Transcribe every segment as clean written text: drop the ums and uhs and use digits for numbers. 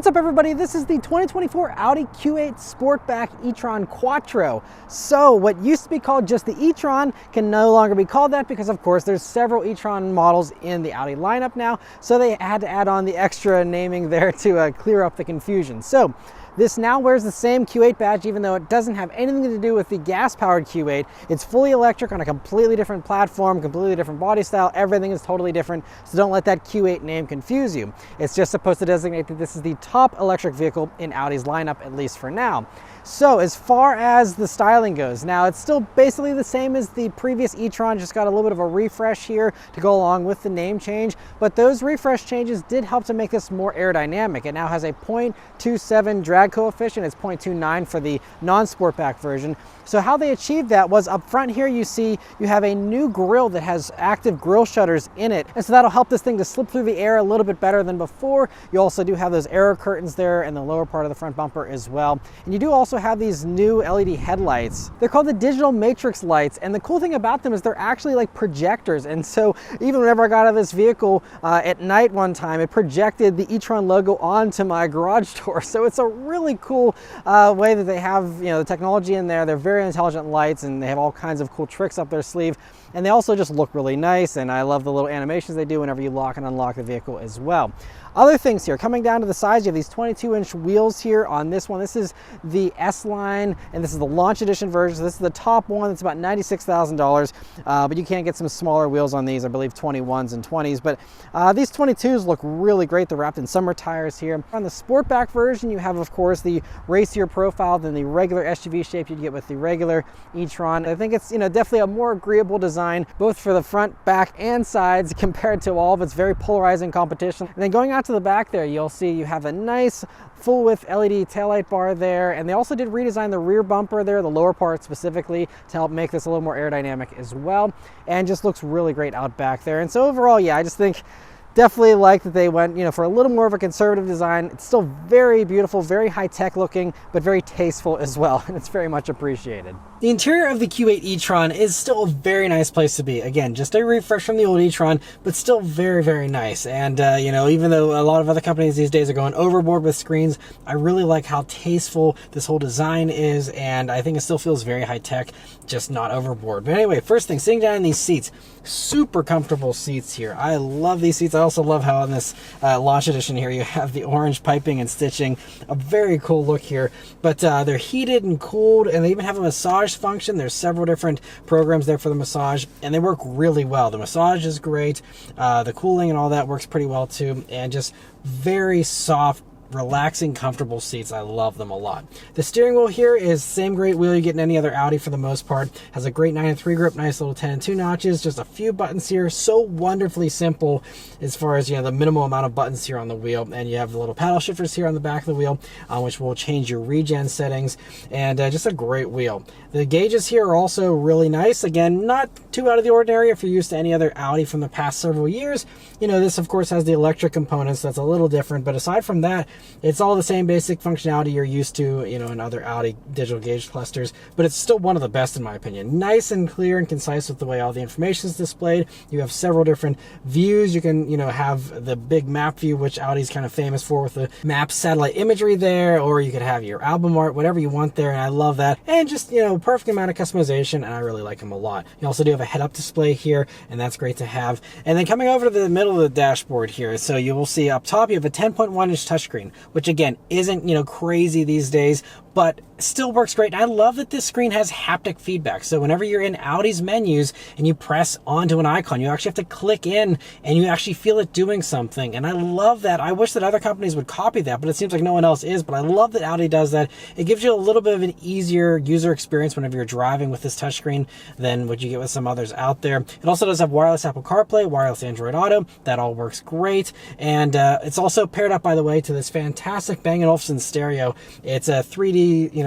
What's up, everybody? This is the 2024 Audi Q8 Sportback e-Tron Quattro. So what used to be called just the e-Tron can no longer be called that because, of course, there's several e-Tron models in the Audi lineup now, so they had to add on the extra naming there to clear up the confusion. So this now wears the same Q8 badge, even though it doesn't have anything to do with the gas-powered Q8. It's fully electric on a completely different platform, completely different body style. Everything is totally different, so don't let that Q8 name confuse you. It's just supposed to designate that this is the top electric vehicle in Audi's lineup, at least for now. So as far as the styling goes, now it's still basically the same as the previous e-Tron, just got a little bit of a refresh here to go along with the name change, but those refresh changes did help to make this more aerodynamic. It now has a 0.27 drag coefficient. It's 0.29 for the non-Sportback version. So how they achieved that was up front here, you see you have a new grille that has active grille shutters in it, and so that'll help this thing to slip through the air a little bit better than before. You also do have those aero curtains there in the lower part of the front bumper as well, and you do also have these new LED headlights. They're called the digital matrix lights, and the cool thing about them is they're actually like projectors, and so even whenever I got out of this vehicle at night one time, it projected the e-Tron logo onto my garage door. So it's a really cool way that they have, the technology in there. They're very intelligent lights, and they have all kinds of cool tricks up their sleeve, and they also just look really nice, and I love the little animations they do whenever you lock and unlock the vehicle as well. Other things here, coming down to the sides, you have these 22-inch wheels here on this one. This is the S-Line, and this is the launch edition version. So this is the top one. It's about $96,000, but you can get some smaller wheels on these, I believe 21s and 20s, but these 22s look really great. They're wrapped in summer tires here. On the Sportback version, you have, of course, the racier profile than the regular SUV shape you'd get with the regular e-Tron. I think it's, definitely a more agreeable design, both for the front, back, and sides compared to all of its very polarizing competition. And then going out to the back there, you'll see you have a nice full width LED taillight bar there, and they also did redesign the rear bumper there, the lower part specifically, to help make this a little more aerodynamic as well, and just looks really great out back there. And so overall, yeah, I just think definitely like that they went, for a little more of a conservative design. It's still very beautiful, very high-tech looking, but very tasteful as well, and it's very much appreciated. The interior of the Q8 e-Tron is still a very nice place to be. Again, just a refresh from the old e-Tron, but still very, very nice. And, even though a lot of other companies these days are going overboard with screens, I really like how tasteful this whole design is, and I think it still feels very high-tech, just not overboard. But anyway, first thing, sitting down in these seats, super comfortable seats here. I love these seats. I also love how in this launch edition here, you have the orange piping and stitching. A very cool look here, but they're heated and cooled, and they even have a massage function. There's several different programs there for the massage, and they work really well. The massage is great. The cooling and all that works pretty well too, and just very soft, relaxing, comfortable seats. I love them a lot. The steering wheel here is the same great wheel you get in any other Audi for the most part. Has a great 9-3 grip, nice little 10-2 notches, just a few buttons here. So wonderfully simple as far as, the minimal amount of buttons here on the wheel. And you have the little paddle shifters here on the back of the wheel, which will change your regen settings, and just a great wheel. The gauges here are also really nice. Again, not too out of the ordinary if you're used to any other Audi from the past several years. This of course has the electric components. That's a little different, but aside from that, it's all the same basic functionality you're used to, in other Audi digital gauge clusters, but it's still one of the best in my opinion. Nice and clear and concise with the way all the information is displayed. You have several different views. You can, have the big map view, which Audi's kind of famous for, with the map satellite imagery there, or you could have your album art, whatever you want there, and I love that. And just, perfect amount of customization, and I really like them a lot. You also do have a head-up display here, and that's great to have. And then coming over to the middle of the dashboard here, so you will see up top you have a 10.1-inch touchscreen, which again isn't crazy these days, but still works great. And I love that this screen has haptic feedback. So whenever you're in Audi's menus and you press onto an icon, you actually have to click in and you actually feel it doing something. And I love that. I wish that other companies would copy that, but it seems like no one else is. But I love that Audi does that. It gives you a little bit of an easier user experience whenever you're driving with this touchscreen than what you get with some others out there. It also does have wireless Apple CarPlay, wireless Android Auto. That all works great. And it's also paired up, by the way, to this fantastic Bang & Olufsen stereo. It's a 3D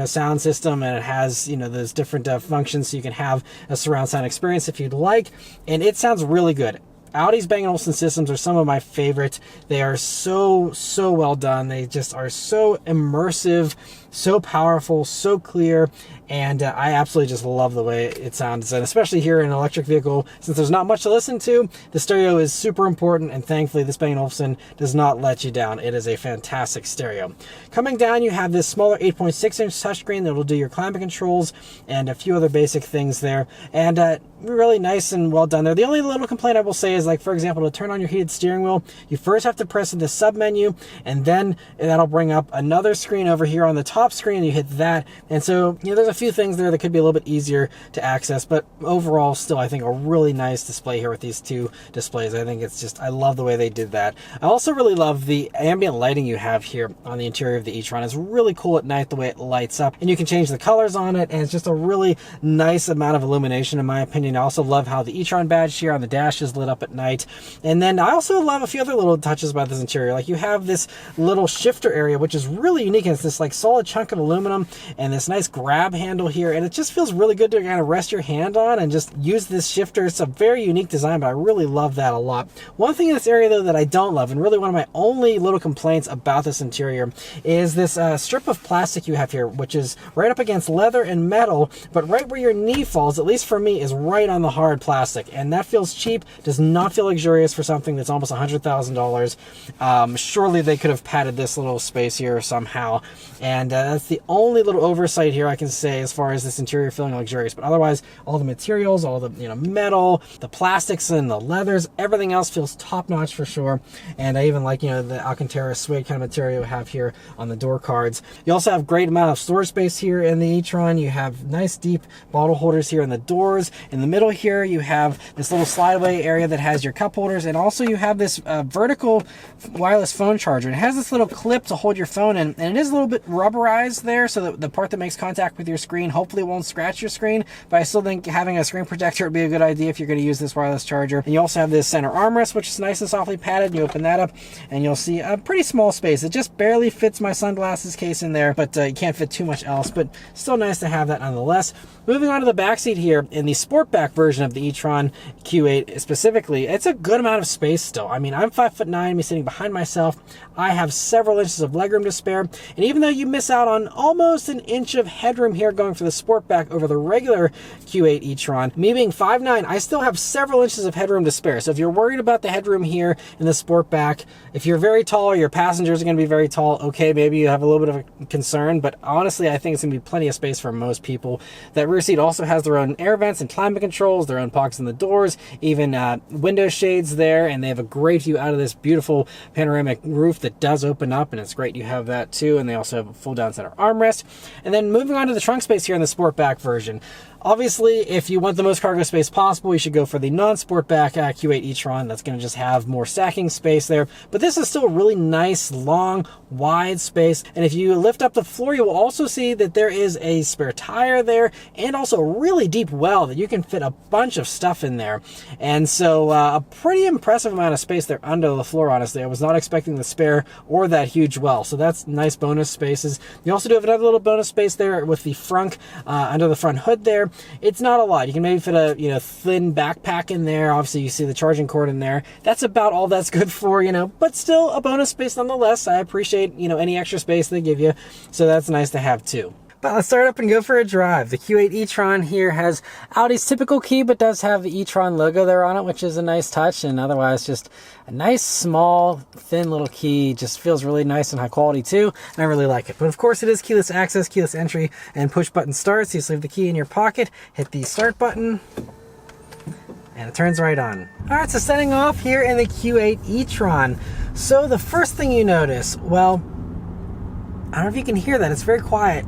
sound system, and it has those different functions, so you can have a surround sound experience if you'd like, and it sounds really good. Audi's Bang & Olufsen systems are some of my favorite. They are so well done. They just are so immersive, so powerful, so clear, and I absolutely just love the way it sounds. And especially here in an electric vehicle, since there's not much to listen to, the stereo is super important, and thankfully this Bang & Olufsen does not let you down. It is a fantastic stereo. Coming down, you have this smaller 8.6-inch touchscreen that will do your climate controls and a few other basic things there, and really nice and well done there. The only little complaint I will say is, like, for example, to turn on your heated steering wheel, you first have to press the sub menu, and then that'll bring up another screen over here on the top screen. You hit that, and so, you know, there's a few things there that could be a little bit easier to access, but overall still I think a really nice display here with these two displays. I think it's just, I love the way they did that. I also really love the ambient lighting you have here on the interior of the e-Tron. It's really cool at night the way it lights up, and you can change the colors on it, and it's just a really nice amount of illumination in my opinion. I also love how the e-Tron badge here on the dash is lit up at night. And then I also love a few other little touches about this interior. Like, you have this little shifter area, which is really unique, and it's this like solid chunk of aluminum and this nice grab handle here, and it just feels really good to kind of rest your hand on and just use this shifter. It's a very unique design, but I really love that a lot. One thing in this area though that I don't love, and really one of my only little complaints about this interior, is this strip of plastic you have here, which is right up against leather and metal, but right where your knee falls, at least for me, is right on the hard plastic, and that feels cheap, does not feel luxurious for something that's almost $100,000. Surely they could have padded this little space here somehow, and that's the only little oversight here I can say as far as this interior feeling luxurious. But otherwise, all the materials, all the metal, the plastics and the leathers, everything else feels top notch for sure. And I even like the Alcantara suede kind of material you have here on the door cards. You also have great amount of storage space here in the e-Tron. You have nice deep bottle holders here in the doors. In the middle here, you have this little slideway area that has your cup holders, and also you have this vertical wireless phone charger. It has this little clip to hold your phone in, and it is a little bit rubberized there, so that the part that makes contact with your screen hopefully won't scratch your screen, but I still think having a screen protector would be a good idea if you're going to use this wireless charger. And you also have this center armrest, which is nice and softly padded. You open that up and you'll see a pretty small space. It just barely fits my sunglasses case in there, but you can't fit too much else, but still nice to have that nonetheless. Moving on to the back seat here, in the Sportback version of the e-Tron Q8 specifically, it's a good amount of space still. I mean, I'm 5'9", me sitting behind myself. I have several inches of legroom to spare, and even though you miss out on almost an inch of headroom here going for the Sportback over the regular Q8 e-Tron, me being 5'9", I still have several inches of headroom to spare. So if you're worried about the headroom here in the Sportback, if you're very tall or your passengers are going to be very tall, okay, maybe you have a little bit of a concern, but honestly, I think it's going to be plenty of space for most people. That rear seat also has their own air vents and climate controls, their own pockets in the doors, even window shades there, and they have a great view out of this beautiful panoramic roof that does open up, and it's great you have that too. And they also have a full down center armrest. And then moving on to the trunk space here in the Sportback version. Obviously, if you want the most cargo space possible, you should go for the non-Sportback Q8 e-Tron. That's going to just have more stacking space there. But this is still a really nice, long, wide space. And if you lift up the floor, you will also see that there is a spare tire there, and also a really deep well that you can fit a bunch of stuff in there. And so a pretty impressive amount of space there under the floor, honestly. I was not expecting the spare or that huge well. So that's nice bonus spaces. You also do have another little bonus space there with the frunk under the front hood there. It's not a lot. You can maybe fit a thin backpack in there. Obviously, you see the charging cord in there. That's about all that's good for, but still a bonus space nonetheless. I appreciate, any extra space they give you. So that's nice to have too. But let's start up and go for a drive. The Q8 e-Tron here has Audi's typical key, but does have the e-Tron logo there on it, which is a nice touch. And otherwise, just a nice, small, thin little key. Just feels really nice and high quality too, and I really like it. But of course, it is keyless access, keyless entry, and push button start. So you just leave the key in your pocket, hit the start button, and it turns right on. All right, so setting off here in the Q8 e-Tron. So the first thing you notice, well, I don't know if you can hear that. It's very quiet.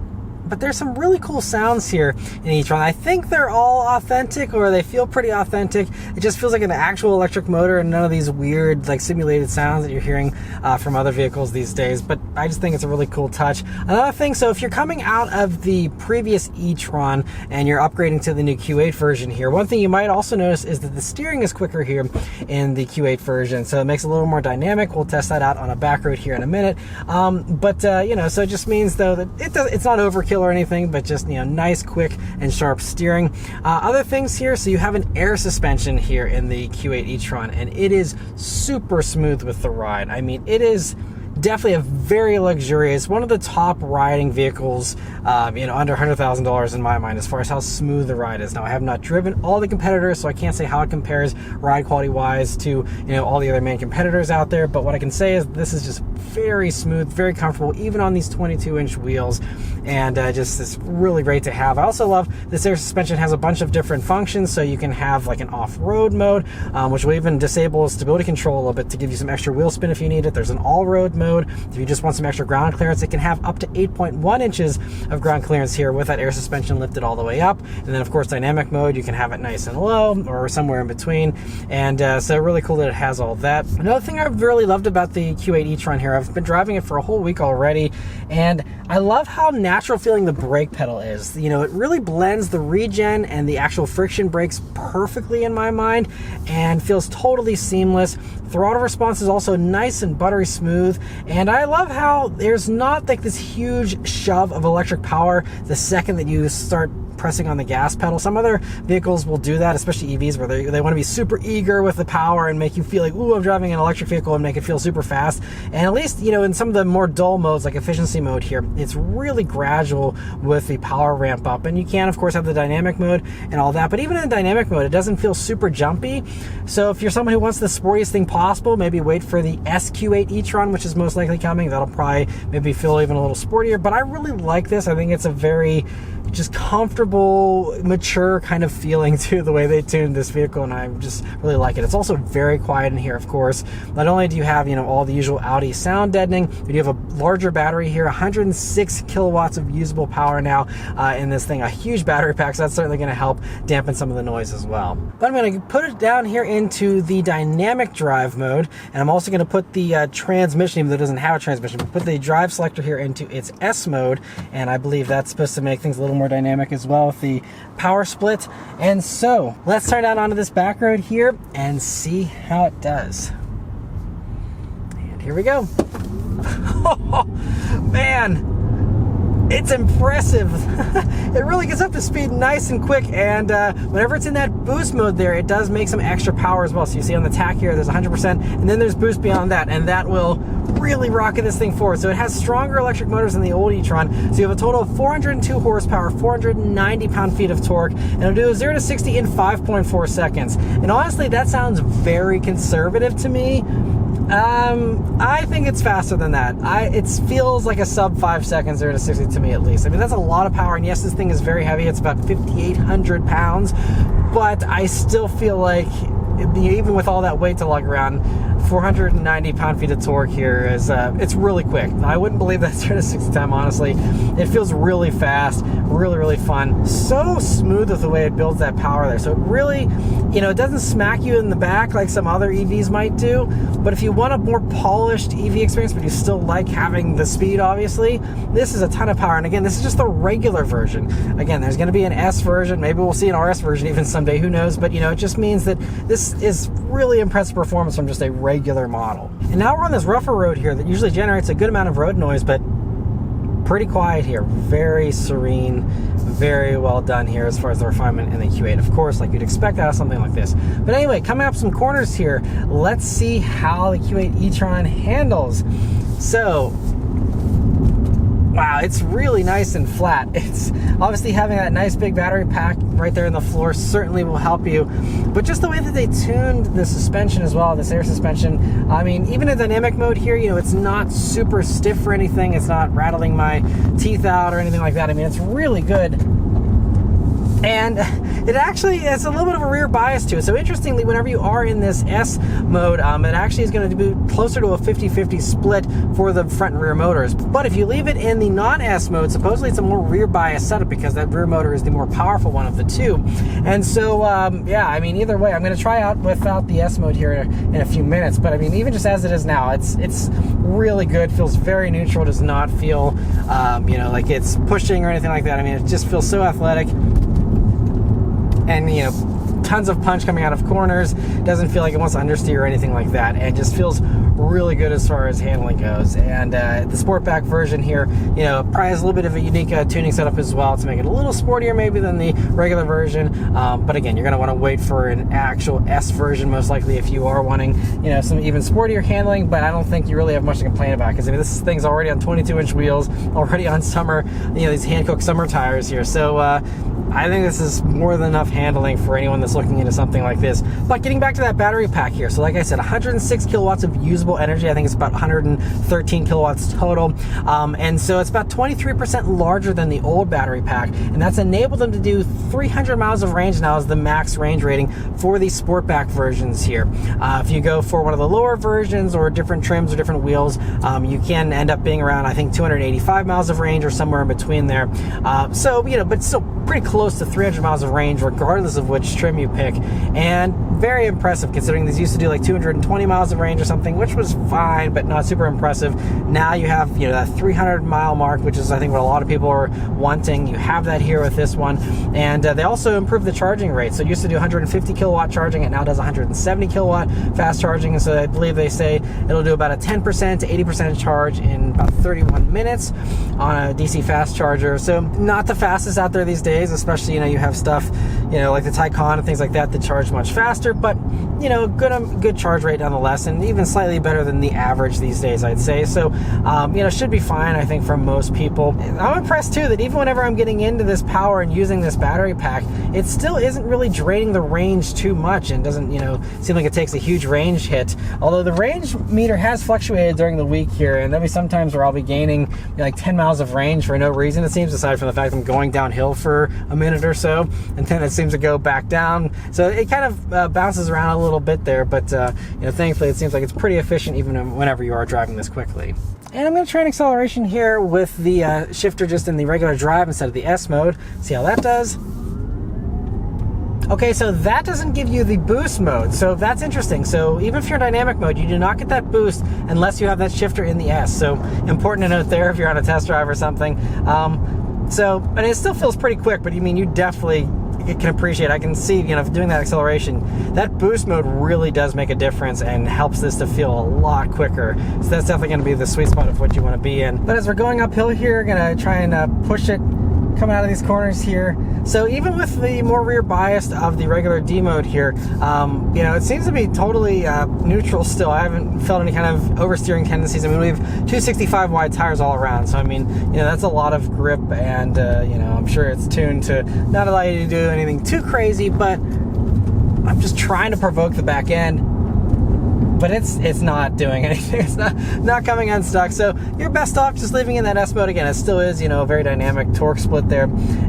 But there's some really cool sounds here in e-Tron. I think they're all authentic, or they feel pretty authentic. It just feels like an actual electric motor and none of these weird, simulated sounds that you're hearing from other vehicles these days. But I just think it's a really cool touch. Another thing, so if you're coming out of the previous e-Tron and you're upgrading to the new Q8 version here, one thing you might also notice is that the steering is quicker here in the Q8 version. So it makes it a little more dynamic. We'll test that out on a back road here in a minute. So it just means, though, that it's not overkill. kill or anything, but just, nice, quick, and sharp steering. Other things here, so you have an air suspension here in the Q8 e-Tron, and it is super smooth with the ride. I mean, it is definitely a very luxurious, one of the top riding vehicles, under $100,000 in my mind as far as how smooth the ride is. Now, I have not driven all the competitors, so I can't say how it compares ride quality wise to all the other main competitors out there, but what I can say is this is just very smooth, very comfortable, even on these 22-inch wheels, and just it's really great to have. I also love this air suspension has a bunch of different functions, so you can have like an off-road mode, which will even disable stability control a little bit to give you some extra wheel spin if you need it. There's an all-road mode. If you just want some extra ground clearance, it can have up to 8.1 inches of ground clearance here with that air suspension lifted all the way up. And then of course dynamic mode, you can have it nice and low or somewhere in between. And so really cool that it has all that. Another thing I've really loved about the Q8 e-Tron here, I've been driving it for a whole week already, and I love how natural feeling the brake pedal is. It really blends the regen and the actual friction brakes perfectly in my mind and feels totally seamless. Throttle response is also nice and buttery smooth, and I love how there's not like this huge shove of electric power the second that you start pressing on the gas pedal. Some other vehicles will do that, especially EVs, where they want to be super eager with the power and make you feel like, ooh, I'm driving an electric vehicle, and make it feel super fast. And at least, in some of the more dull modes, like efficiency mode here, it's really gradual with the power ramp up. And you can, of course, have the dynamic mode and all that, but even in dynamic mode, it doesn't feel super jumpy. So if you're someone who wants the sportiest thing possible, maybe wait for the Q8 e-Tron, which is most likely coming. That'll probably maybe feel even a little sportier, but I really like this. I think it's a very just comfortable, mature kind of feeling to the way they tuned this vehicle, and I just really like it. It's also very quiet in here, of course. Not only do you have, all the usual Audi sound deadening, but you have a larger battery here, 106 kilowatts of usable power now in this thing, a huge battery pack, so that's certainly going to help dampen some of the noise as well. But I'm going to put it down here into the dynamic drive mode, and I'm also going to put the transmission, even though it doesn't have a transmission, but put the drive selector here into its S mode, and I believe that's supposed to make things a little more dynamic as well with the power split. And so let's turn out onto this back road here and see how it does. And here we go. Oh, man, it's impressive. It really gets up to speed nice and quick, and whenever it's in that boost mode there, it does make some extra power as well. So you see on the tack here, there's 100%, and then there's boost beyond that, and that will really rocket this thing forward. So it has stronger electric motors than the old e-Tron, so you have a total of 402 horsepower, 490 pound-feet of torque, and it'll do a 0 to 60 in 5.4 seconds. And honestly, that sounds very conservative to me. I think it's faster than that. It feels like a sub 5 seconds 0 to 60 to me, at least. I mean, that's a lot of power, and yes, this thing is very heavy. It's about 5,800 pounds, but I still feel like, even with all that weight to lug around, 490 pound-feet of torque here is, it's really quick. I wouldn't believe that's 0 to 60 time, honestly. It feels really fast, really, really fun. So smooth with the way it builds that power there. So it really, it doesn't smack you in the back like some other EVs might do, but if you want a more polished EV experience, but you still like having the speed, obviously, this is a ton of power. And again, this is just the regular version. Again, there's going to be an S version. Maybe we'll see an RS version even someday, who knows? But, it just means that this is really impressive performance from just a regular model. And now we're on this rougher road here that usually generates a good amount of road noise, but pretty quiet here. Very serene, very well done here as far as the refinement in the Q8. Of course, like you'd expect out of something like this. But anyway, coming up some corners here, let's see how the Q8 e-Tron handles. So, wow, it's really nice and flat. It's obviously having that nice big battery pack right there in the floor certainly will help you. But just the way that they tuned the suspension as well, this air suspension, I mean, even in dynamic mode here, it's not super stiff or anything. It's not rattling my teeth out or anything like that. I mean, it's really good. And it actually has a little bit of a rear bias to it. So interestingly, whenever you are in this S mode, it actually is going to be closer to a 50-50 split for the front and rear motors. But if you leave it in the non-S mode, supposedly it's a more rear bias setup because that rear motor is the more powerful one of the two. And so, yeah, I mean, either way, I'm going to try out without the S mode here in a few minutes. But I mean, even just as it is now, it's really good. Feels very neutral. Does not feel, like it's pushing or anything like that. I mean, it just feels so athletic. And, tons of punch coming out of corners. Doesn't feel like it wants to understeer or anything like that. And just feels really good as far as handling goes. And the Sportback version here, you know, probably has a little bit of a unique tuning setup as well to make it a little sportier maybe than the regular version. But again, you're going to want to wait for an actual S version most likely if you are wanting, you know, some even sportier handling. But I don't think you really have much to complain about, because I mean, this thing's already on 22-inch wheels, already on summer, you know, these Hankook summer tires here. So I think this is more than enough handling for anyone that's looking into something like this. But getting back to that battery pack here, so like I said, 106 kilowatts of usable energy. I think it's about 113 kilowatts total. And so it's about 23% larger than the old battery pack, and that's enabled them to do 300 miles of range now as the max range rating for these Sportback versions here. If you go for one of the lower versions or different trims or different wheels, you can end up being around, I think, 285 miles of range or somewhere in between there. So, you know, but still pretty close to 300 miles of range regardless of which trim you pick, and very impressive considering these used to do like 220 miles of range or something, which was fine but not super impressive. Now you have, you know, that 300 mile mark, which is I think what a lot of people are wanting. You have that here with this one, and they also improved the charging rate. So it used to do 150 kilowatt charging, it now does 170 kilowatt fast charging, and so I believe they say it'll do about a 10% to 80% charge in about 31 minutes on a DC fast charger. So not the fastest out there these days, especially, you know, you have stuff, you know, like the Taycan and things like that that charge much faster, but, you know, good charge rate nonetheless, and even slightly better than the average these days, I'd say. So, you know, should be fine, I think, for most people. I'm impressed too that even whenever I'm getting into this power and using this battery pack, it still isn't really draining the range too much, and doesn't, you know, seem like it takes a huge range hit. Although the range meter has fluctuated during the week here, and there'll be some times where I'll be gaining, you know, like 10 miles of range for no reason, it seems, aside from the fact I'm going downhill for a minute or so, and then it seems to go back down. So it kind of bounces around a little bit there, but you know, thankfully it seems like it's pretty efficient even whenever you are driving this quickly. And I'm going to try an acceleration here with the shifter just in the regular drive instead of the S mode. See how that does. Okay, so that doesn't give you the boost mode, so that's interesting. So even if you're in dynamic mode, you do not get that boost unless you have that shifter in the S. So important to note there if you're on a test drive or something. And it still feels pretty quick, but I mean, you definitely can appreciate, I can see, you know, doing that acceleration, that boost mode really does make a difference and helps this to feel a lot quicker. So that's definitely going to be the sweet spot of what you want to be in. But as we're going uphill here, going to try and push it coming out of these corners here. So even with the more rear biased of the regular D mode here, you know, it seems to be totally neutral still. I haven't felt any kind of oversteering tendencies. I mean, we have 265 wide tires all around, so I mean, you know, that's a lot of grip, and you know, I'm sure it's tuned to not allow you to do anything too crazy, but I'm just trying to provoke the back end. But it's not doing anything. It's not coming unstuck. So you're best off just leaving in that S mode. Again, it still is, you know, a very dynamic torque split there,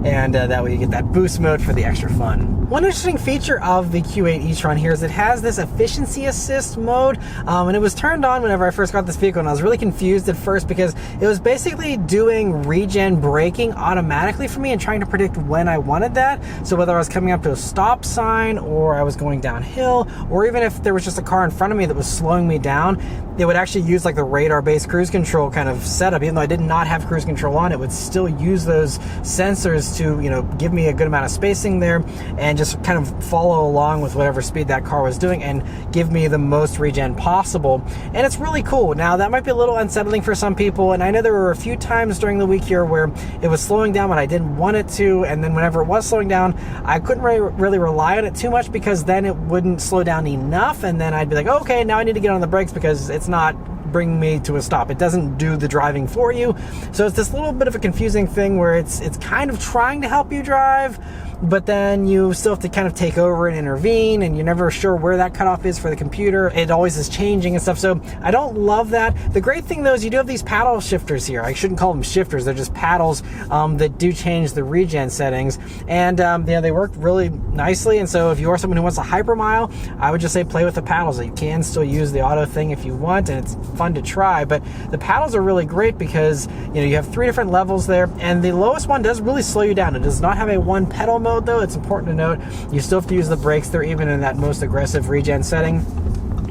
and that way you get that boost mode for the extra fun. One interesting feature of the Q8 e-Tron here is it has this efficiency assist mode, and it was turned on whenever I first got this vehicle, and I was really confused at first because it was basically doing regen braking automatically for me and trying to predict when I wanted that. So whether I was coming up to a stop sign, or I was going downhill, or even if there was just a car in front of me that was slowing me down, it would actually use like the radar-based cruise control kind of setup. Even though I did not have cruise control on, it would still use those sensors to, you know, give me a good amount of spacing there and just kind of follow along with whatever speed that car was doing and give me the most regen possible. And it's really cool. Now, that might be a little unsettling for some people, and I know there were a few times during the week here where it was slowing down when I didn't want it to, and then whenever it was slowing down, I couldn't really rely on it too much, because then it wouldn't slow down enough, and then I'd be like, okay, now I need to get on the brakes because it's not bring me to a stop. It doesn't do the driving for you. So it's this little bit of a confusing thing where it's kind of trying to help you drive, but then you still have to kind of take over and intervene, and you're never sure where that cutoff is for the computer. It always is changing and stuff, so I don't love that. The great thing though is you do have these paddle shifters here. I shouldn't call them shifters, they're just paddles that do change the regen settings, and yeah, they work really nicely. And so if you are someone who wants a hypermile, I would just say play with the paddles. You can still use the auto thing if you want, and it's fun to try, but the paddles are really great because, you know, you have 3 different levels there, and the lowest one does really slow you down. It does not have a one pedal mode though. It's important to note you still have to use the brakes there even in that most aggressive regen setting.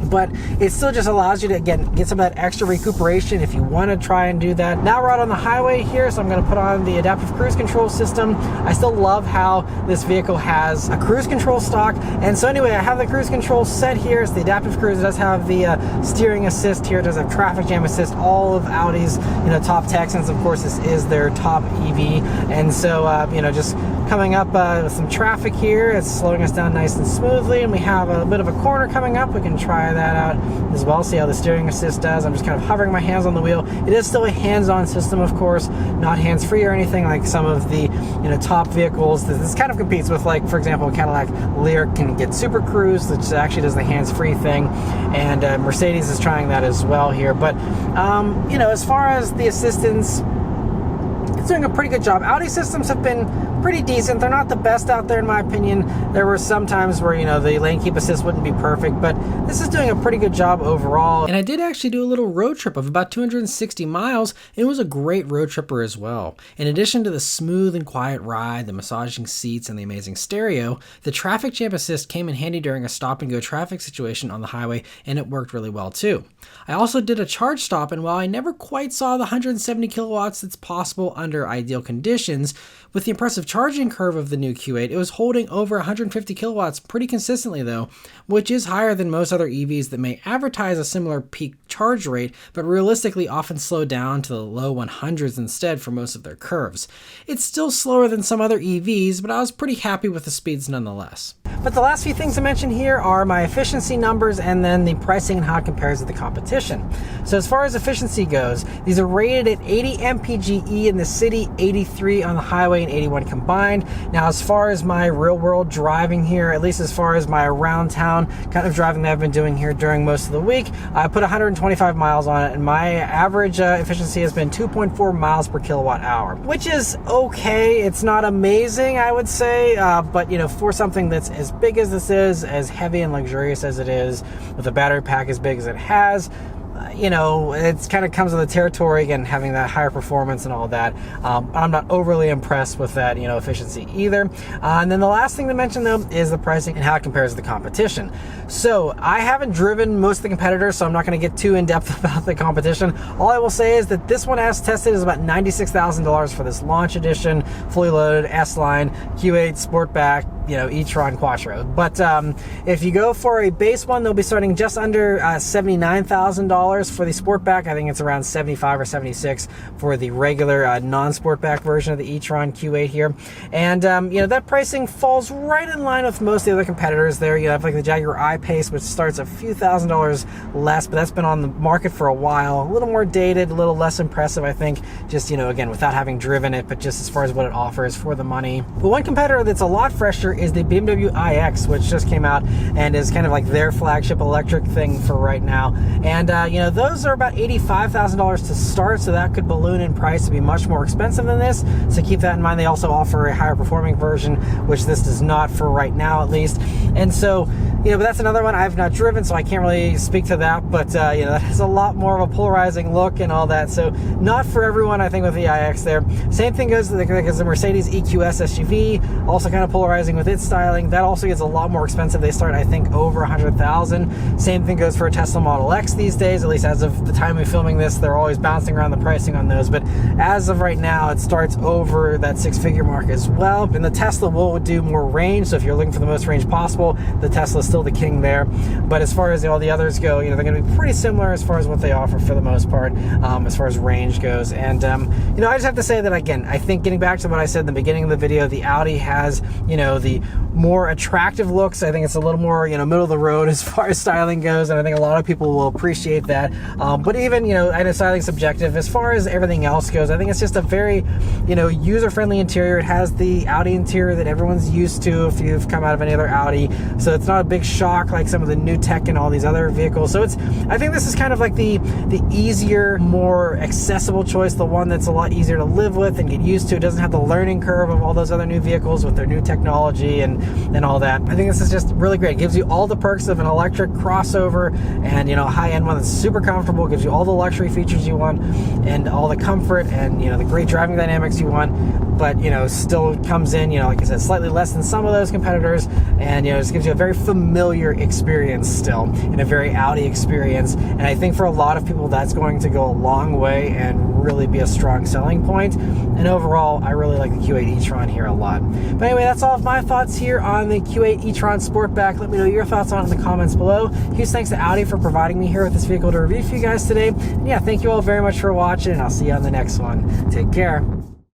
but it still just allows you to, again, get some of that extra recuperation if you want to try and do that. Now we're out on the highway here, so I'm going to put on the adaptive cruise control system. I still love how this vehicle has a cruise control stock, and so anyway, I have the cruise control set here. It's the adaptive cruise. It does have the steering assist here. It does have traffic jam assist. All of Audi's, top tech, since of course this is their top EV, and so just coming up with some traffic here. It's slowing us down nice and smoothly, and we have a bit of a corner coming up. We can try that out as well, see how the steering assist does. I'm just kind of hovering my hands on the wheel. It is still a hands-on system, of course, not hands-free or anything like some of the top vehicles. This kind of competes with, like, for example, Cadillac Lyriq can get Super Cruise, which actually does the hands-free thing, and Mercedes is trying that as well here. But as far as the assistance, it's doing a pretty good job. Audi systems have been pretty decent. They're not the best out there in my opinion. There were some times where, the lane keep assist wouldn't be perfect, but this is doing a pretty good job overall. And I did actually do a little road trip of about 260 miles. It was a great road tripper as well. In addition to the smooth and quiet ride, the massaging seats, and the amazing stereo, the traffic jam assist came in handy during a stop and go traffic situation on the highway, and it worked really well too. I also did a charge stop, and while I never quite saw the 170 kilowatts that's possible under ideal conditions, with the impressive charging curve of the new Q8, it was holding over 150 kilowatts pretty consistently though, which is higher than most other EVs that may advertise a similar peak charge rate, but realistically often slow down to the low 100s instead for most of their curves. It's still slower than some other EVs, but I was pretty happy with the speeds nonetheless. But the last few things to mention here are my efficiency numbers and then the pricing and how it compares to the competition. So as far as efficiency goes, these are rated at 80 mpge in the city, 83 on the highway, and 81 combined. Now as far as my real world driving here, at least as far as my around town kind of driving that I've been doing here during most of the week, I put 125 miles on it, and my average efficiency has been 2.4 miles per kilowatt hour, which is okay. It's not amazing, I would say, but for something that's as big as this is, as heavy and luxurious as it is, with a battery pack as big as it has, it kind of comes with the territory, again, having that higher performance and all that. I'm not overly impressed with that, efficiency either. And then the last thing to mention, though, is the pricing and how it compares to the competition. So I haven't driven most of the competitors, so I'm not going to get too in-depth about the competition. All I will say is that this one, as tested, is about $96,000 for this launch edition, fully loaded S-Line Q8 Sportback, e-Tron Quattro. But if you go for a base one, they'll be starting just under $79,000 for the Sportback. I think it's around 75 or 76 for the regular non-Sportback version of the e-Tron Q8 here. And that pricing falls right in line with most of the other competitors there. You have like the Jaguar I-Pace, which starts a few $1,000s less, but that's been on the market for a while. A little more dated, a little less impressive, I think, just again, without having driven it, but just as far as what it offers for the money. But one competitor that's a lot fresher is the BMW iX, which just came out and is kind of like their flagship electric thing for right now. And those are about $85,000 to start, so that could balloon in price to be much more expensive than this. So keep that in mind. They also offer a higher performing version, which this does not for right now, at least. And so, but that's another one I've not driven, so I can't really speak to that. But that has a lot more of a polarizing look and all that. So not for everyone, I think, with the iX there. Same thing goes to the Mercedes EQS SUV, also kind of polarizing with its styling. That also gets a lot more expensive. They start, I think, over $100,000. Same thing goes for a Tesla Model X these days, at least as of the time of filming this. They're always bouncing around the pricing on those, but as of right now, it starts over that six-figure mark as well. And the Tesla will do more range, so if you're looking for the most range possible, the Tesla is still the king there. But as far as all the others go, they're going to be pretty similar as far as what they offer for the most part, as far as range goes. And I just have to say that, again, I think, getting back to what I said in the beginning of the video, the Audi has the more attractive looks. I think it's a little more middle of the road as far as styling goes, and I think a lot of people will appreciate that. But even I know styling subjective. As far as everything else goes, I think it's just a very user-friendly interior. It has the Audi interior that everyone's used to if you've come out of any other Audi, so it's not a big shock like some of the new tech and all these other vehicles. So I think this is kind of like the easier, more accessible choice, the one that's a lot easier to live with and get used to. It doesn't have the learning curve of all those other new vehicles with their new technology and and all that. I think this is just really great. It gives you all the perks of an electric crossover, and a high-end one that's super comfortable, gives you all the luxury features you want and all the comfort and the great driving dynamics you want, but still comes in, like I said, slightly less than some of those competitors, and just gives you a very familiar experience still, and a very Audi experience. And I think for a lot of people that's going to go a long way and really be a strong selling point. And overall, I really like the Q8 e-Tron here a lot. But anyway, that's all of my thoughts here on the Q8 e-Tron Sportback. Let me know your thoughts on it in the comments below. Huge thanks to Audi for providing me here with this vehicle to review for you guys today. And yeah, thank you all very much for watching, and I'll see you on the next one. Take care.